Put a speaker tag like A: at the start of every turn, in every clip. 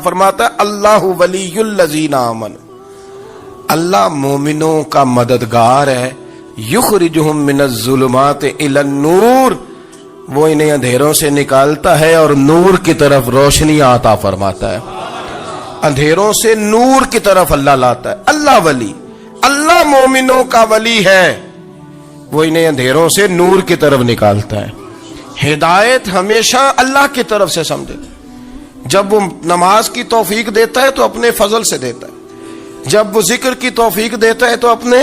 A: فرماتا ہے اللہ ولی الذین آمنوا، اللہ مومنوں کا مددگار ہے، یخرجہم من الظلمات الی النور، وہ انہیں اندھیروں سے نکالتا ہے اور نور کی طرف روشنی عطا فرماتا ہے، اندھیروں سے نور کی طرف اللہ لاتا ہے۔ اللہ ولی، اللہ مومنوں کا ولی ہے، وہ انہیں اندھیروں سے نور کی طرف نکالتا ہے۔ ہدایت ہمیشہ اللہ کی طرف سے سمجھے، جب وہ نماز کی توفیق دیتا ہے تو اپنے فضل سے دیتا ہے، جب وہ ذکر کی توفیق دیتا ہے تو اپنے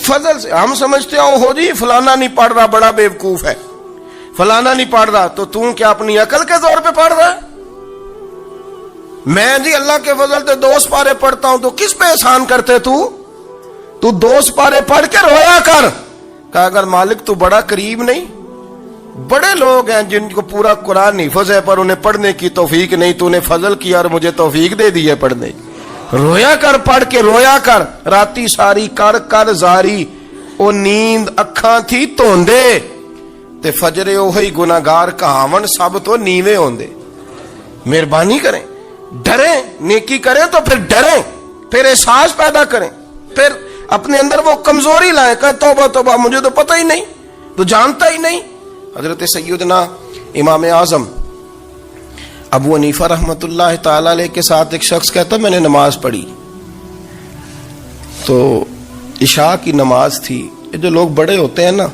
A: فضل سے۔ ہم سمجھتے ہو جی فلانا نہیں پڑھ رہا بڑا بیوقوف ہے، فلانا نہیں پڑھ رہا، تو تم کیا اپنی عقل کے زور پہ پڑھ رہا ہے؟ میں جی اللہ کے فضل سے 2 سپارے پڑھتا ہوں، تو کس پہ احسان کرتے تو 2 سپارے پڑھ کے رویا کر۔ کہا اگر مالک تو بڑا قریب نہیں، بڑے لوگ ہیں جن کو پورا قرآن حفظ ہے پر انہیں پڑھنے کی توفیق نہیں، تو انہیں فضل کیا اور مجھے توفیق دے دی ہے پڑھنے کی۔ رویا کر، پڑھ کے رویا کر، راتی ساری کر کر زاری، او نیند اکھاں تھی توندے تے فجرے اوہی گناہگار کہاون سب تو نیوے ہوندے۔ مہربانی کریں، ڈریں، نیکی کریں تو پھر ڈریں، پھر احساس پیدا کریں، پھر اپنے اندر وہ کمزوری لائیں کہ توبہ توبہ مجھے تو پتہ ہی نہیں، تو جانتا ہی نہیں۔ حضرت سیدنا امام اعظم ابو حنیفہ رحمۃ اللہ تعالی علیہ کے ساتھ ایک شخص کہتا میں نے نماز پڑھی، تو عشاء کی نماز تھی۔ یہ جو لوگ بڑے ہوتے ہیں نا،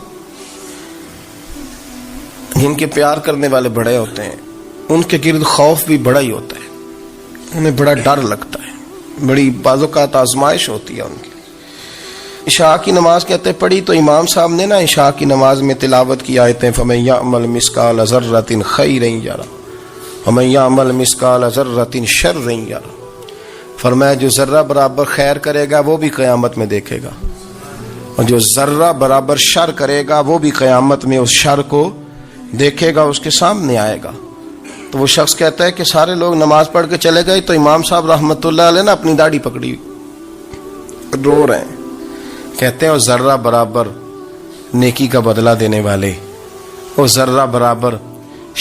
A: جن کے پیار کرنے والے بڑے ہوتے ہیں، ان کے گرد خوف بھی بڑا ہی ہوتا ہے، انہیں بڑا ڈر لگتا ہے، بڑی بعض اوقات آزمائش ہوتی ہے ان کی۔ عشاء کی نماز کہتے پڑھی تو امام صاحب نے نا عشاء کی نماز میں تلاوت کی آیتیں فَمَن يَعْمَلْ مِثْقَالَ ذَرَّةٍ خَيْرًا يَرَهُ وَمَن يَعْمَلْ مِثْقَالَ ذَرَّةٍ شَرًّا يَرَهُ، فرمایا جو ذرہ برابر خیر کرے گا وہ بھی قیامت میں دیکھے گا، اور جو ذرہ برابر شر کرے گا وہ بھی قیامت میں اس شر کو دیکھے گا، اس کے سامنے آئے گا۔ تو وہ شخص کہتا ہے کہ سارے لوگ نماز پڑھ کے چلے گئے تو امام صاحب رحمۃ اللہ علیہ نے اپنی داڑھی پکڑی، رو رہے ہیں، کہتے ہیں وہ ذرہ برابر نیکی کا بدلہ دینے والے، وہ ذرہ برابر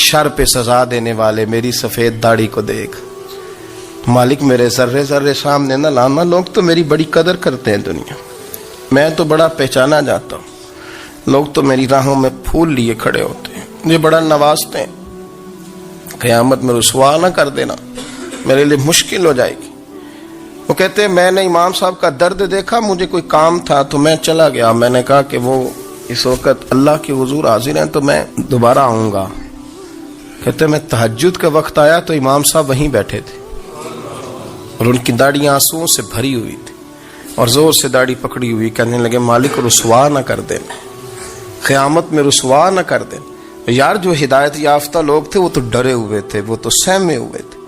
A: شر پہ سزا دینے والے میری سفید داڑھی کو دیکھ، مالک میرے ذرے ذرے سامنے نہ لانا، لوگ تو میری بڑی قدر کرتے ہیں دنیا، میں تو بڑا پہچانا جاتا ہوں، لوگ تو میری راہوں میں پھول لیے کھڑے ہوتے ہیں، مجھے بڑا نوازتے ہیں، قیامت میں رسوا نہ کر دینا، میرے لیے مشکل ہو جائے گی۔ وہ کہتے ہیں میں نے امام صاحب کا درد دیکھا، مجھے کوئی کام تھا تو میں چلا گیا، میں نے کہا کہ وہ اس وقت اللہ کے حضور حاضر ہیں تو میں دوبارہ آؤں گا۔ کہتے ہیں میں تہجد کا وقت آیا تو امام صاحب وہیں بیٹھے تھے اور ان کی داڑھی آنسوؤں سے بھری ہوئی تھی اور زور سے داڑھی پکڑی ہوئی، کہنے لگے مالک رسوا نہ کر دینا، قیامت میں رسوا نہ کر دینا۔ یار جو ہدایت یافتہ لوگ تھے وہ تو ڈرے ہوئے تھے، وہ تو سہمے ہوئے تھے،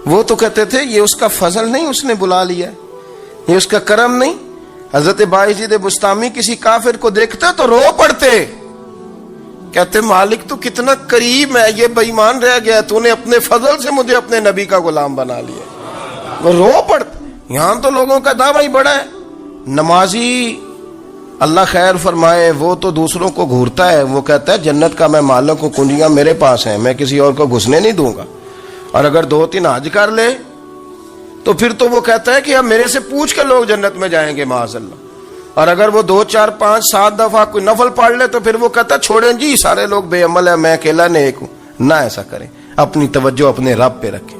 A: وہ تو کہتے تھے یہ اس کا فضل نہیں، اس نے بلا لیا، یہ اس کا کرم نہیں۔ حضرت باعزید بستامی کسی کافر کو دیکھتے تو رو پڑتے، کہتے مالک تو کتنا قریب ہے، یہ بے ایمان رہ گیا، تو نے اپنے فضل سے مجھے اپنے نبی کا غلام بنا لیا، وہ رو پڑتے۔ یہاں تو لوگوں کا دعویٰ ہی بڑا ہے، نمازی اللہ خیر فرمائے وہ تو دوسروں کو گھورتا ہے، وہ کہتا ہے جنت کا میں مالک ہوں، کنجیاں میرے پاس ہیں، میں کسی اور کو گھسنے نہیں دوں گا، اور اگر 2-3 حج کر لے تو پھر تو وہ کہتا ہے کہ اب میرے سے پوچھ کے لوگ جنت میں جائیں گے معاذ اللہ، اور اگر وہ 2 4 5 7 دفعہ کوئی نفل پڑھ لے تو پھر وہ کہتا ہے چھوڑیں جی سارے لوگ بے عمل ہیں، میں اکیلا نیک ہوں۔ نہ ایسا کریں، اپنی توجہ اپنے رب پہ رکھیں،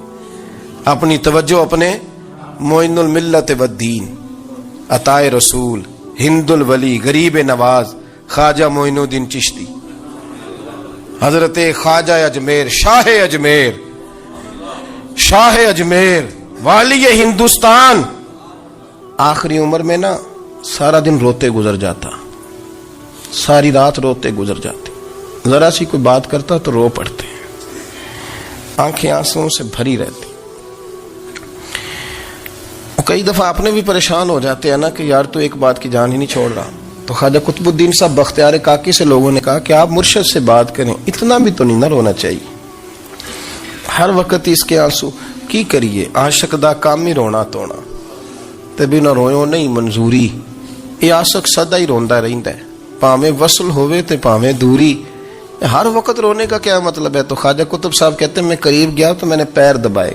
A: اپنی توجہ اپنے معین الملت والدین، عطا رسول، ہند الولی، غریب نواز، خواجہ معین الدین چشتی، حضرت خواجہ اجمیر، شاہ اجمیر، شاہ اجمیر، والی ہندوستان، آخری عمر میں نا سارا دن روتے گزر جاتا، ساری رات روتے گزر جاتے، ذرا سی کوئی بات کرتا تو رو پڑتے، آنکھیں آنسوں سے بھری رہتی۔ کئی دفعہ اپنے بھی پریشان ہو جاتے ہیں نا کہ یار تو ایک بات کی جان ہی نہیں چھوڑ رہا، تو خواجہ قطب الدین صاحب بختیار کاکی سے لوگوں نے کہا کہ آپ مرشد سے بات کریں، اتنا بھی تو نہیں نہ رونا چاہیے، ہر وقت اس کے آنسو کی کریے، عاشق دا کام ہی رونا تونا، تبھی نہ رویو نہیں منظوری، یہ عاشق سدا ہی روندا رہندا ہے، پاویں وصل ہوئے تے پاویں دوری، ہر وقت رونے کا کیا مطلب ہے؟ تو خواجہ قطب صاحب کہتے ہیں میں قریب گیا تو میں نے پیر دبائے،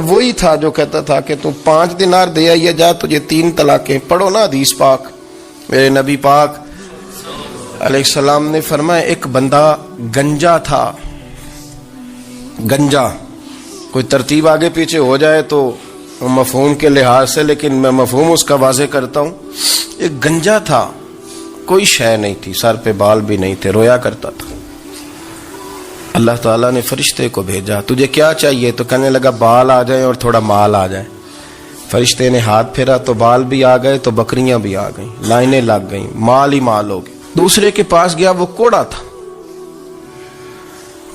A: وہی تھا جو کہتا تھا کہ تو 5 دینار دے آئیے جا تجھے 3 طلاقیں. پڑھو نا حدیث پاک. میرے نبی پاک علیہ السلام نے فرمایا ایک بندہ گنجا تھا. گنجا کوئی ترتیب آگے پیچھے ہو جائے تو مفہوم کے لحاظ سے، لیکن میں مفہوم اس کا واضح کرتا ہوں. ایک گنجا تھا، کوئی شے نہیں تھی، سر پہ بال بھی نہیں تھے، رویا کرتا تھا. اللہ تعالیٰ نے فرشتے کو بھیجا، تجھے کیا چاہیے؟ تو کہنے لگا بال آ جائیں اور تھوڑا مال آ جائے. فرشتے نے ہاتھ پھیرا تو بال بھی آ گئے، تو بکریاں بھی آ گئیں، لائنیں لگ گئیں، مال ہی مال ہو گئے. دوسرے کے پاس گیا، وہ کوڑا تھا.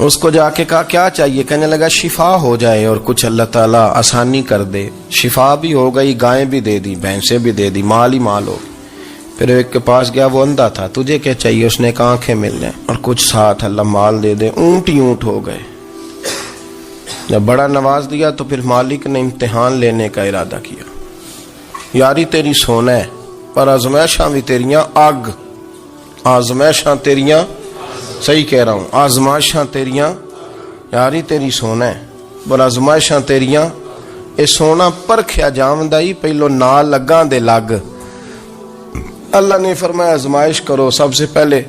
A: اس کو جا کے کہا کیا چاہیے؟ کہنے لگا شفا ہو جائے اور کچھ اللہ تعالیٰ آسانی کر دے. شفا بھی ہو گئی، گائیں بھی دے دی، بھینسیں بھی دے دی، مال ہی مال ہو گئی. پھر ایک کے پاس گیا، وہ اندھا تھا، تجھے کیا چاہیے؟ اس نے کہا آنکھیں مل جائیں اور کچھ ساتھ اللہ مال دے دے. اونٹ ہی اونٹ ہو گئے. جب بڑا نواز دیا تو پھر مالک نے امتحان لینے کا ارادہ کیا. یاری تیری سونا ہے پر آزمائشاں بھی تیریاں آگ. آزمائشاں تیریاں، صحیح کہہ رہا ہوں، آزمائشاں تیریاں. یاری تیری سونا ہے پر آزمائشاں تیریاں. اے سونا پرکھیا جاوندائی پہلو نال لگاں دے لگ. اللہ نے فرمایا آزمائش کرو. سب سے پہلے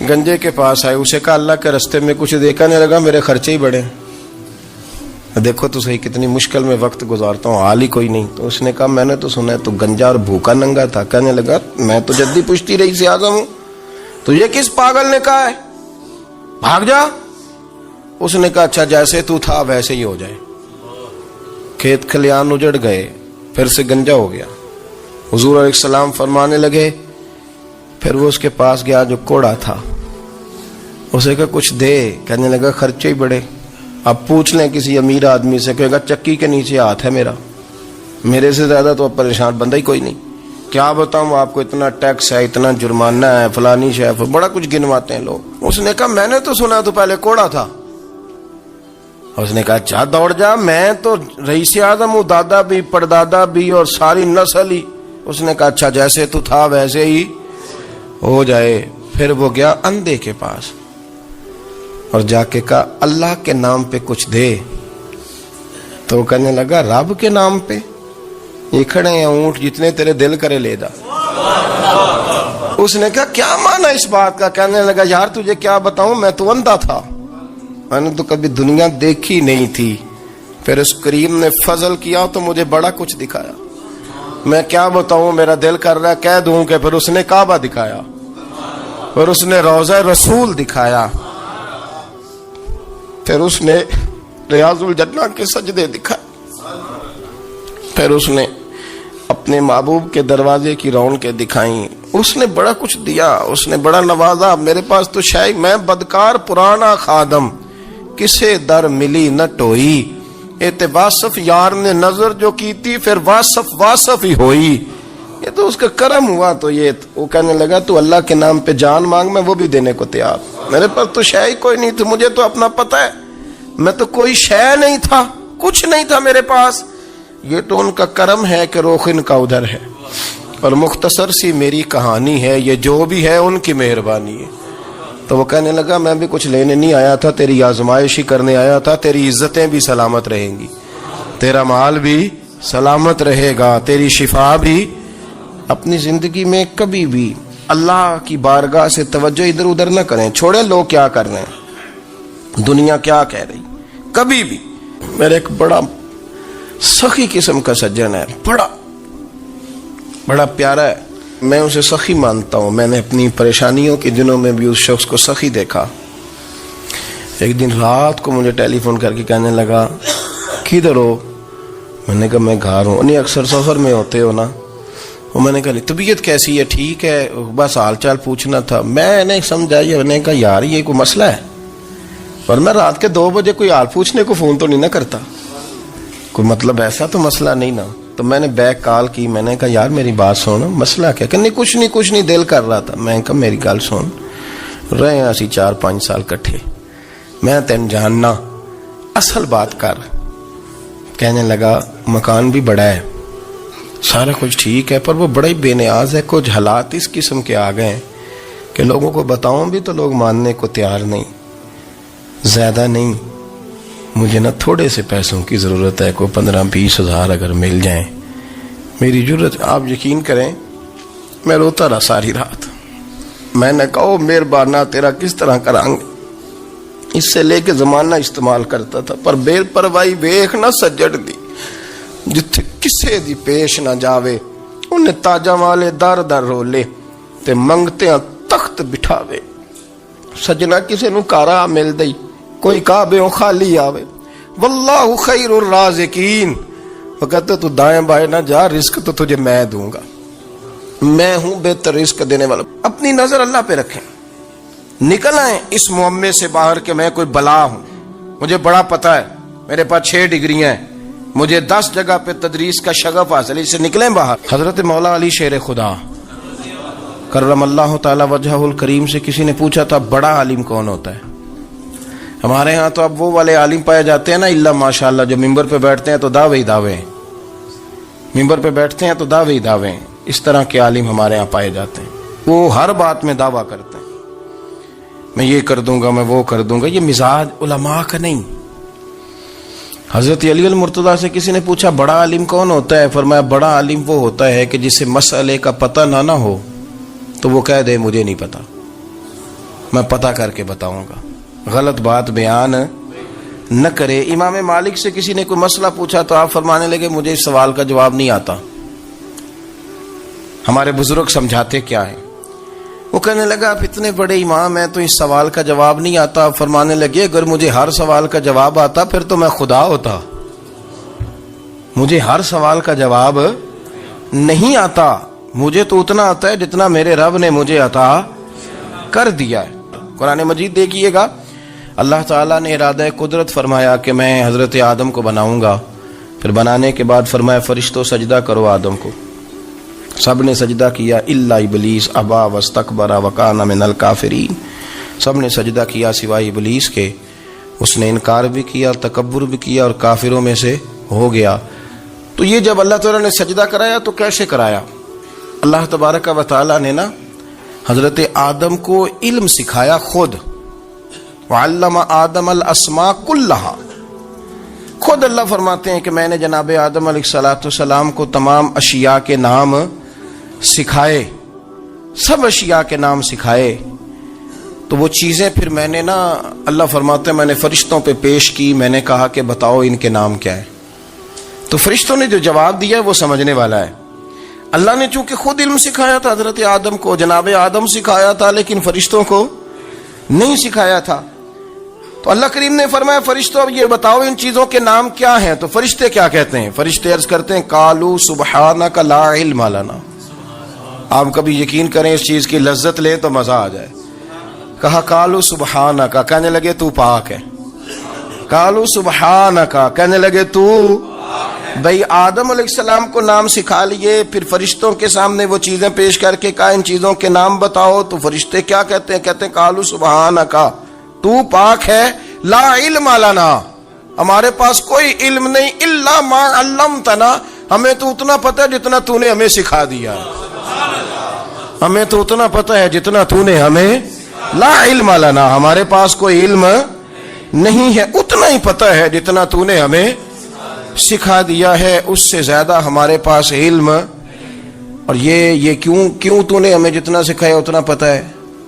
A: گنجے کے پاس آئے، اسے کہا اللہ کے رستے میں کچھ دیکھنے لگا، میرے خرچے ہی بڑے. دیکھو تو صحیح کتنی مشکل میں وقت گزارتا ہوں، حال ہی کوئی نہیں. تو اس نے کہا میں نے تو سنا ہے تو گنجا اور بھوکا ننگا تھا. کہنے لگا میں تو جدی پشتی رئیس اعظم ہوں، تو یہ کس پاگل نے کہا ہے بھاگ جا؟ اس نے کہا اچھا جیسے تو تھا ویسے ہی ہو جائے. کھیت کھلیان اجڑ گئے، پھر سے گنجا ہو گیا. حضور علیہ السلام فرمانے لگے. پھر وہ اس کے پاس گیا جو کوڑا تھا، اسے کہا کچھ دے. کہنے لگا خرچے ہی بڑے. اب پوچھ لیں کسی امیر آدمی سے، کہے گا چکی کے نیچے ہاتھ ہے میرا، میرے سے زیادہ تو اب پریشان بندہ ہی کوئی نہیں. کیا بتاؤں آپ کو، اتنا ٹیکس ہے، اتنا جرمانہ ہے، فلانی شے، بڑا کچھ گنواتے ہیں لوگ. اس نے کہا میں نے تو سنا تو پہلے کوڑا تھا. اس نے کہا اچھا دوڑ جا، میں تو رئیس اعظم ہوں، دادا بھی پردادا بھی اور ساری نسل ہی. اس نے کہا اچھا جیسے تو تھا ویسے ہی ہو جائے. پھر وہ گیا اندھے کے پاس اور جا کے کہا اللہ کے نام پہ کچھ دے. تو کہنے لگا رب کے نام پہ؟ یہ کھڑے ہیں اونٹ، جتنے تیرے دل کرے لے جا. اس نے کہا کیا مانا اس بات کا؟ کہنے لگا یار تجھے کیا بتاؤں، میں تو اندھا تھا، میں نے تو کبھی دنیا دیکھی نہیں تھی. پھر اس کریم نے فضل کیا تو مجھے بڑا کچھ دکھایا. میں کیا بتاؤں، میرا دل کر رہا ہے کہہ دوں کہ پھر اس نے کعبہ دکھایا، پھر اس نے روضہ رسول دکھایا، پھر اس نے ریاض الجنہ کے سجدے دکھائے، پھر اس نے اپنے محبوب کے دروازے کی رونقیں دکھائیں. اس نے بڑا کچھ دیا، اس نے بڑا نوازا. میرے پاس تو شاید میں بدکار پرانا خادم، کسے در ملی نہ ٹوئی. واصف یار نے نظر جو کی تھی، پھر واصف ہی ہوئی. یہ تو اس کا کرم ہوا. تو یہ وہ کہنے لگا تو اللہ کے نام پہ جان مانگ، میں وہ بھی دینے کو تیار. میرے پاس تو شے کوئی نہیں تھی، مجھے تو اپنا پتہ ہے، میں تو کوئی شے نہیں تھا، کچھ نہیں تھا میرے پاس. یہ تو ان کا کرم ہے کہ روخ ان کا ادھر ہے. اور مختصر سی میری کہانی ہے، یہ جو بھی ہے ان کی مہربانی ہے. تو وہ کہنے لگا میں بھی کچھ لینے نہیں آیا تھا، تیری آزمائش ہی کرنے آیا تھا. تیری عزتیں بھی سلامت رہیں گی، تیرا مال بھی سلامت رہے گا، تیری شفا بھی. اپنی زندگی میں کبھی بھی اللہ کی بارگاہ سے توجہ ادھر ادھر نہ کریں. چھوڑیں لوگ کیا کر رہے ہیں، دنیا کیا کہہ رہی. کبھی بھی. میرا ایک بڑا سخی قسم کا سجن ہے، بڑا پیارا ہے، میں اسے سخی مانتا ہوں. میں نے اپنی پریشانیوں کے دنوں میں بھی اس شخص کو سخی دیکھا. ایک دن رات کو مجھے ٹیلی فون کر کے کہنے لگا کدھر ہو؟ میں نے کہا میں گھر ہوں. نہیں اکثر سفر میں ہوتے ہو نا؟ اور میں نے کہا طبیعت کیسی ہے؟ ٹھیک ہے، بس حال چال پوچھنا تھا. میں نے سمجھا، میں نے کہا یار یہ کوئی مسئلہ ہے، پر میں رات کے 2 بجے کوئی حال پوچھنے کو فون تو نہیں نہ کرتا، کوئی مطلب ایسا تو مسئلہ نہیں نا. تو میں نے بیک کال کی، میں نے کہا یار میری بات سن، مسئلہ کیا؟ کہ نہیں کچھ نہیں دل کر رہا تھا. میں نے کہا میری گل سن، رہے ہیں اسی 4-5 سال کٹھے، میں تین جاننا، اصل بات کر. کہنے لگا مکان بھی بڑا ہے، سارا کچھ ٹھیک ہے، پر وہ بڑا ہی بے نیاز ہے. کچھ حالات اس قسم کے آ گئے ہیں کہ لوگوں کو بتاؤں بھی تو لوگ ماننے کو تیار نہیں. زیادہ نہیں، مجھے نہ تھوڑے سے پیسوں کی ضرورت ہے, کوئی 15-20 ہزار اگر مل جائیں میری ضرورت. آپ یقین کریں میں روتا رہا ساری رات. میں نے کہا مہربانہ تیرا کس طرح کریں گے, اس سے لے کے زمانہ استعمال کرتا تھا, پر بے پرواہی ویخ نہ سجڑ دی جتھے کسے دی پیش نہ جاوے, انہیں تاجاں والے در در رولے تے منگتے ہیں تخت بٹھاوے. سجنا کسے نو کارا مل دئی, کوئی کعبے خالی آوے. واللہ خیر الرازقین, وہ کہتے تو دائیں بائیں نہ جا, رزق تو تجھے میں دوں گا, میں ہوں بہتر رزق دینے والا. اپنی نظر اللہ پہ رکھیں, نکل آئیں اس معمے سے باہر کہ میں کوئی بلا ہوں, مجھے بڑا پتہ ہے, میرے پاس 6 ڈگریاں ہیں, مجھے 10 جگہ پہ تدریس کا شغف حاصل ہے, اس سے نکلیں باہر. حضرت مولا علی شیر خدا کرم اللہ تعالی وجہہ الکریم سے کسی نے پوچھا تھا بڑا عالم کون ہوتا ہے؟ ہمارے ہاں تو اب وہ والے عالم پائے جاتے ہیں نا اللہ ماشاءاللہ, جو ممبر پہ بیٹھتے ہیں تو دعوے ہی دعوے ہیں, ممبر پہ بیٹھتے ہیں تو دعوے ہی دعوے ہیں. اس طرح کے عالم ہمارے ہاں پائے جاتے ہیں, وہ ہر بات میں دعویٰ کرتے ہیں میں یہ کر دوں گا, میں وہ کر دوں گا. یہ مزاج علماء کا نہیں. حضرت علی المرتضیٰ سے کسی نے پوچھا بڑا عالم کون ہوتا ہے؟ فرمایا بڑا عالم وہ ہوتا ہے کہ جسے مسئلے کا پتہ نہ ہو تو وہ کہہ دے مجھے نہیں پتا, میں پتہ کر کے بتاؤں گا, غلط بات بیان نہ کرے. امام مالک سے کسی نے کوئی مسئلہ پوچھا تو آپ فرمانے لگے مجھے اس سوال کا جواب نہیں آتا, ہمارے بزرگ سمجھاتے کیا ہے. وہ کہنے لگا آپ اتنے بڑے امام ہیں تو اس سوال کا جواب نہیں آتا. آپ فرمانے لگے اگر مجھے ہر سوال کا جواب آتا پھر تو میں خدا ہوتا, مجھے ہر سوال کا جواب نہیں آتا, مجھے تو اتنا آتا ہے جتنا میرے رب نے مجھے عطا کر دیا ہے. قرآن مجید دیکھیے گا, اللہ تعالیٰ نے ارادہ قدرت فرمایا کہ میں حضرت آدم کو بناؤں گا, پھر بنانے کے بعد فرمایا فرشتوں سجدہ کرو آدم کو. سب نے سجدہ کیا الا ابلیس ابا واستکبر وکان من الکافرین, سب نے سجدہ کیا سوائے ابلیس کے, اس نے انکار بھی کیا, تکبر بھی کیا اور کافروں میں سے ہو گیا. تو یہ جب اللہ تعالیٰ نے سجدہ کرایا تو کیسے کرایا؟ اللہ تبارک و تعالیٰ نے نا حضرت آدم کو علم سکھایا خود. وعلم آدم الاسماء کلہا, خود اللہ فرماتے ہیں کہ میں نے جناب آدم علیہ السلام کو تمام اشیاء کے نام سکھائے, سب اشیاء کے نام سکھائے. تو وہ چیزیں پھر میں نے نا, اللہ فرماتے ہیں میں نے فرشتوں پہ پیش کی, میں نے کہا کہ بتاؤ ان کے نام کیا ہے. تو فرشتوں نے جو جواب دیا وہ سمجھنے والا ہے. اللہ نے چونکہ خود علم سکھایا تھا حضرت آدم کو, جناب آدم سکھایا تھا, لیکن فرشتوں کو نہیں سکھایا تھا. تو اللہ کریم نے فرمایا فرشتوں اب یہ بتاؤ ان چیزوں کے نام کیا ہیں. تو فرشتے کیا کہتے ہیں؟ فرشتے عرض کرتے ہیں قالوا سبحانک لا علم لنا. آپ کبھی یقین کریں اس چیز کی لذت لیں تو مزہ آ جائے. کہا قالوا سبحانک, کہنے لگے تو پاک ہے. قالوا سبحانک, کہنے لگے تو بھئی آدم علیہ السلام کو نام سکھا لیے, پھر فرشتوں کے سامنے وہ چیزیں پیش کر کے کہا ان چیزوں کے نام بتاؤ. تو فرشتے کیا کہتے ہیں؟ کہتے ہیں قالوا سبحانک, تو پاک ہے, لا علم لنا, ہمارے پاس کوئی علم نہیں, الا ما علمتنا, ہمیں تو اتنا پتہ ہے جتنا تو نے ہمیں سکھا دیا ہے, ہمیں تو اتنا پتہ ہے جتنا تو نے ہمیں, لا علم لنا, ہمارے پاس کوئی علم نہیں ہے, اتنا ہی پتہ ہے جتنا تو نے ہمیں سکھا دیا ہے, اس سے زیادہ ہمارے پاس علم. اور یہ کیوں تو نے ہمیں جتنا سکھایا اتنا پتہ ہے.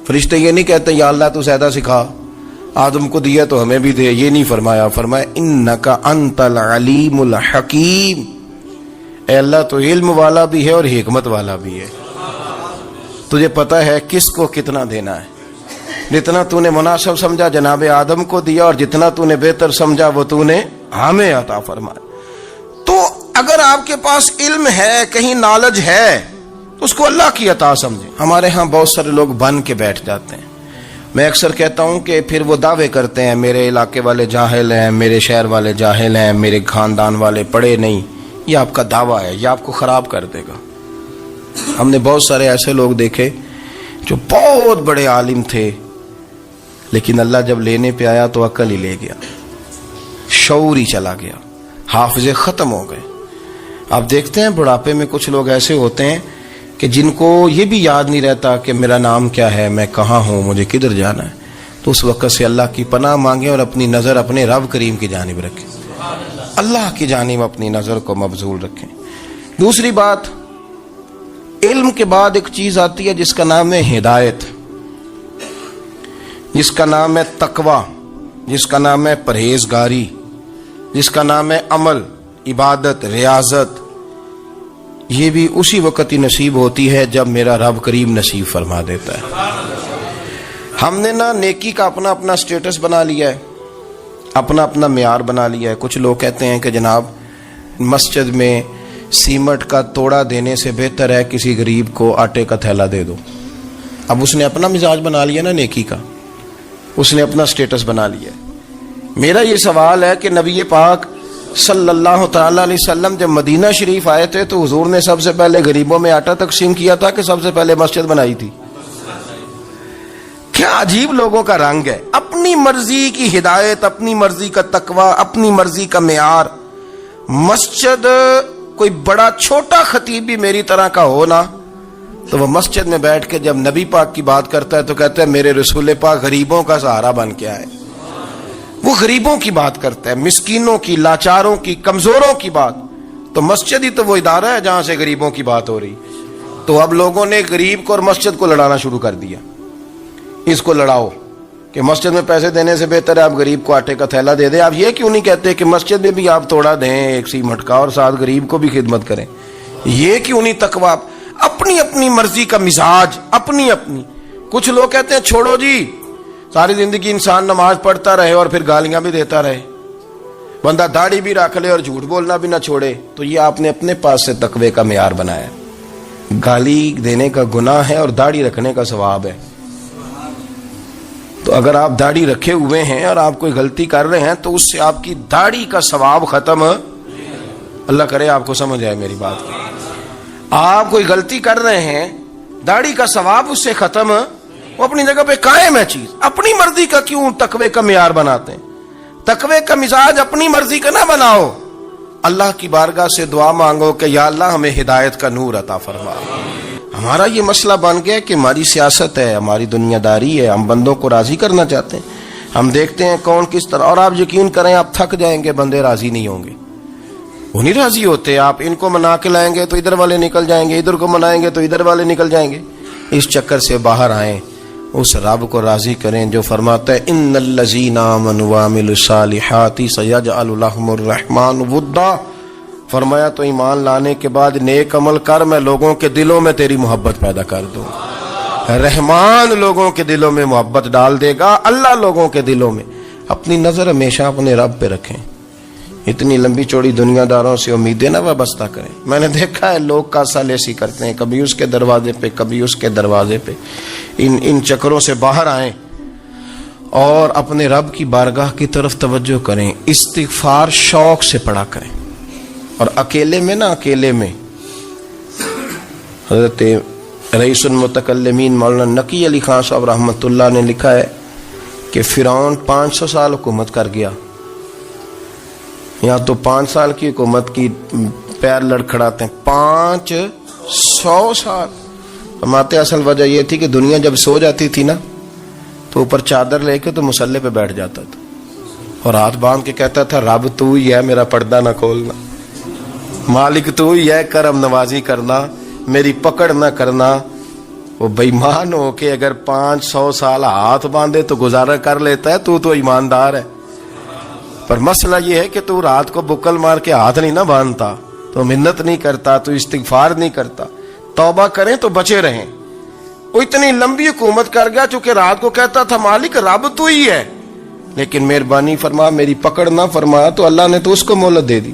A: فرشتے یہ نہیں کہتے یا اللہ تو زیادہ سکھا, آدم کو دیا تو ہمیں بھی دے, یہ نہیں فرمایا. فرمایا انکا انت العلیم الحکیم, اے اللہ تو علم والا بھی ہے اور حکمت والا بھی ہے, تجھے پتہ ہے کس کو کتنا دینا ہے. جتنا تو نے مناسب سمجھا جناب آدم کو دیا, اور جتنا تو نے بہتر سمجھا وہ تو نے ہمیں عطا فرمایا. تو اگر آپ کے پاس علم ہے, کہیں نالج ہے, تو اس کو اللہ کی عطا سمجھیں. ہمارے ہاں بہت سارے لوگ بن کے بیٹھ جاتے ہیں. میں اکثر کہتا ہوں کہ پھر وہ دعوے کرتے ہیں میرے علاقے والے جاہل ہیں, میرے شہر والے جاہل ہیں, میرے خاندان والے پڑھے نہیں. یہ آپ کا دعویٰ ہے, یہ آپ کو خراب کر دے گا. ہم نے بہت سارے ایسے لوگ دیکھے جو بہت بڑے عالم تھے, لیکن اللہ جب لینے پہ آیا تو عقل ہی لے گیا, شعور ہی چلا گیا, حافظے ختم ہو گئے. آپ دیکھتے ہیں بڑھاپے میں کچھ لوگ ایسے ہوتے ہیں کہ جن کو یہ بھی یاد نہیں رہتا کہ میرا نام کیا ہے, میں کہاں ہوں, مجھے کدھر جانا ہے. تو اس وقت سے اللہ کی پناہ مانگیں اور اپنی نظر اپنے رب کریم کی جانب رکھیں، اللہ کی جانب اپنی نظر کو مبذول رکھیں۔ دوسری بات، علم کے بعد ایک چیز آتی ہے جس کا نام ہے ہدایت، جس کا نام ہے تقوی، جس کا نام ہے پرہیزگاری، جس کا نام ہے عمل، عبادت، ریاضت۔ یہ بھی اسی وقت ہی نصیب ہوتی ہے جب میرا رب کریم نصیب فرما دیتا ہے۔ ہم نے نا نیکی کا اپنا اپنا سٹیٹس بنا لیا ہے، اپنا اپنا معیار بنا لیا ہے۔ کچھ لوگ کہتے ہیں کہ جناب مسجد میں سیمنٹ کا توڑا دینے سے بہتر ہے کسی غریب کو آٹے کا تھیلا دے دو۔ اب اس نے اپنا مزاج بنا لیا نا نیکی کا، اس نے اپنا سٹیٹس بنا لیا ہے۔ میرا یہ سوال ہے کہ نبی پاک صلی اللہ تعالی علیہ وسلم جب مدینہ شریف آئے تھے تو حضور نے سب سے پہلے غریبوں میں آٹا تقسیم کیا تھا کہ سب سے پہلے مسجد بنائی تھی؟ کیا عجیب لوگوں کا رنگ ہے، اپنی مرضی کی ہدایت، اپنی مرضی کا تقوی، اپنی مرضی کا معیار۔ مسجد کوئی بڑا چھوٹا خطیب بھی میری طرح کا ہو نا تو وہ مسجد میں بیٹھ کے جب نبی پاک کی بات کرتا ہے تو کہتا ہے میرے رسول پاک غریبوں کا سہارا بن کے آئے۔ وہ غریبوں کی بات کرتا ہے، مسکینوں کی، لاچاروں کی، کمزوروں کی بات۔ تو مسجد ہی تو وہ ادارہ ہے جہاں سے غریبوں کی بات ہو رہی۔ تو اب لوگوں نے غریب کو اور مسجد کو لڑانا شروع کر دیا، اس کو لڑاؤ کہ مسجد میں پیسے دینے سے بہتر ہے آپ غریب کو آٹے کا تھیلا دے دیں۔ آپ یہ کیوں نہیں کہتے کہ مسجد میں بھی آپ توڑا دیں ایک سیمنٹ کا اور ساتھ غریب کو بھی خدمت کریں؟ یہ کیوں نہیں تقویٰ؟ اپنی اپنی مرضی کا مزاج، اپنی اپنی۔ کچھ لوگ کہتے ہیں چھوڑو جی، ساری زندگی انسان نماز پڑھتا رہے اور پھر گالیاں بھی دیتا رہے، بندہ داڑھی بھی رکھ لے اور جھوٹ بولنا بھی نہ چھوڑے۔ تو یہ آپ نے اپنے پاس سے تقوی کا معیار بنایا۔ گالی دینے کا گناہ ہے اور داڑھی رکھنے کا ثواب ہے۔ تو اگر آپ داڑھی رکھے ہوئے ہیں اور آپ کوئی غلطی کر رہے ہیں تو اس سے آپ کی داڑھی کا ثواب ختم، اللہ کرے آپ کو سمجھ آئے میری بات کی۔ آپ کوئی غلطی کر رہے ہیں، داڑھی کا ثواب اس سے ختم، وہ اپنی جگہ پہ قائم ہے چیز۔ اپنی مرضی کا کیوں تقوی کا معیار بناتے ہیں؟ تقوی کا مزاج اپنی مرضی کا نہ بناؤ، اللہ کی بارگاہ سے دعا مانگو کہ یا اللہ ہمیں ہدایت کا نور عطا فرما۔ ہمارا یہ مسئلہ بن گیا کہ ہماری سیاست ہے، ہماری دنیا داری ہے، ہم بندوں کو راضی کرنا چاہتے ہیں۔ ہم دیکھتے ہیں کون کس طرح، اور آپ یقین کریں آپ تھک جائیں گے، بندے راضی نہیں ہوں گے، وہ نہیں راضی ہوتے۔ آپ ان کو منا کے لائیں گے تو ادھر والے نکل جائیں گے، ادھر کو منائیں گے تو ادھر والے نکل جائیں گے۔ اس چکر سے باہر آئیں، اس رب کو راضی کریں جو فرماتا ہے ان الذین آمنوا وعملوا الصالحات سیجعل لهم الرحمن ودا۔ فرمایا تو ایمان لانے کے بعد نیک عمل کر، میں لوگوں کے دلوں میں تیری محبت پیدا کر دوں۔ رحمان لوگوں کے دلوں میں محبت ڈال دے گا، اللہ لوگوں کے دلوں میں۔ اپنی نظر ہمیشہ اپنے رب پہ رکھیں، اتنی لمبی چوڑی دنیا داروں سے امیدیں نہ وابستہ کریں۔ میں نے دیکھا ہے لوگ کاسا لیسی کرتے ہیں، کبھی اس کے دروازے پہ کبھی اس کے دروازے پہ۔ ان چکروں سے باہر آئیں اور اپنے رب کی بارگاہ کی طرف توجہ کریں۔ استغفار شوق سے پڑھا کریں، اور اکیلے میں نہ، اکیلے میں۔ حضرت رئیس المتکلمین مولانا نقی علی خان صاحب رحمۃ اللہ نے لکھا ہے کہ فرعون 500 سال حکومت کر گیا، یہاں تو 5 سال کی حکومت کی پیر لڑکھڑاتے ہیں، 500 سال۔ فرماتے اصل وجہ یہ تھی کہ دنیا جب سو جاتی تھی نا تو اوپر چادر لے کے تو مسلح پہ بیٹھ جاتا تھا اور ہاتھ باندھ کے کہتا تھا رب تو ہی ہے، میرا پردہ نہ کھولنا، مالک تو ہی ہے، کرم نوازی کرنا، میری پکڑ نہ کرنا۔ وہ بے ایمان ہو کے اگر 500 سال ہاتھ باندھے تو گزارا کر لیتا ہے، تو ایماندار ہے۔ پر مسئلہ یہ ہے کہ تو رات کو بکل مار کے ہاتھ نہیں نہ باندھتا، تو منت نہیں کرتا، تو استغفار نہیں کرتا۔ توبہ کریں تو بچے رہیں۔ وہ اتنی لمبی حکومت کر گیا چونکہ رات کو کہتا تھا مالک رب تو ہی ہے، لیکن مہربانی فرما، میری پکڑ نہ فرمایا تو اللہ نے تو اس کو مہلت دے دی۔